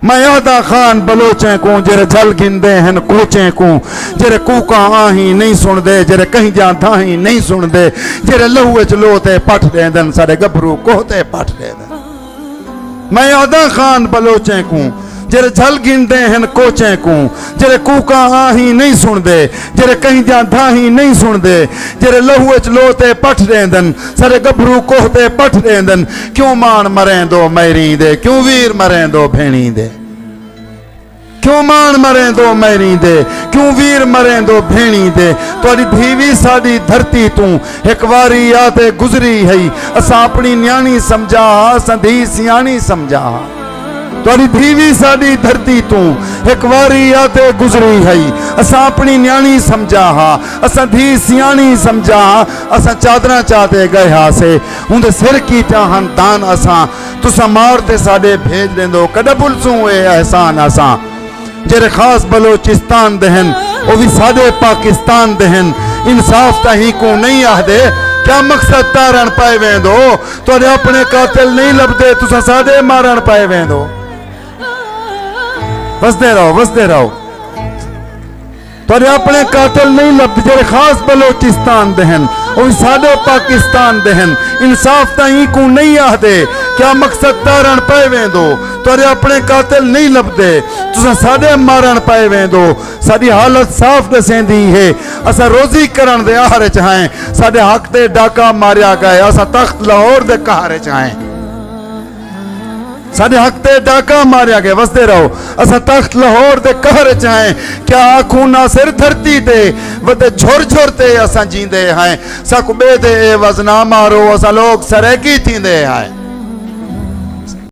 मैं आदा खान बलोचे को जेरे झल गिंदे हैं कोचे को जेरे कूका आही नहीं सुन दे जेरे कहीं जा थाही नहीं सुन दे जेरे लहुए च लोते पट दे दन सारे गभरू कोहते पट दे दन। मैं आदा खान बलोचे को जेरे झल गिंदे हैं कोचे को जेरे कूका आही नहीं सुन दे जेरे कहीं जा थाही नहीं सुन दे जेरे लहुए च लोते पट दे दन सारे गभरू कोहते पट दे दन। क्यों मान मरें दो मैरी दे क्यों वीर मरें दो भेणी दे क्यों मान मरें दो मैरी दे क्यों वीर मरें दो भेणी दे। तुहाडी धीवी साडी धरती तू एक वारी आते गुजरी है असां अपनी न्याणी समझा असां धी सियाणी समझा। तुहाडी धीवी साडी धरती तू एक वारी आते गुजरी है असां अपनी न्याणी समझा असां धी सियाणी समझा। असां चादरां चाहते गया से उंदे सिर की चाहन दान असां तुसां मारते साडे भेज देंदो कॾ भुलसूं ए एहसान असां। जेरे खास बलोचिस्तान दहन वो भी सादे पाकिस्तान दहन इंसाफ ताही को नहीं आखदे क्या मकसद तारण पाए वेंदो तुहाडे अपने कातिल नहीं लभदे तुसां सादे मारण पाए वेंदो। वसदे रहो तुहाडे अपने कातिल नहीं लभदे जेरे खास बलोचिस्तान दहन वो भी सादे पाकिस्तान दहन इंसाफ ताही को नहीं आखदे क्या मकसद तारण पाए वेंदो तुहाडे अपने कातिल नहीं लभदे तुसां साडे मारण पाए वेंदो। साडी हालत साफ दसेंदी है असां रोजी करण दे आहारे च हैं साडे हक ते डाका मारिया गए असां तख्त लाहौर दे कहारे च हैं साडे हक ते डाका मारिया गए। वसदे रहो असां तख्त लाहौर दे कहारे च हैं क्या आखूं ना सिर धरती ते वदे झुर झुर ते असां जींदे हैं साकु बे दे वजना मारो असां लोग सरेकी थींदे हैं।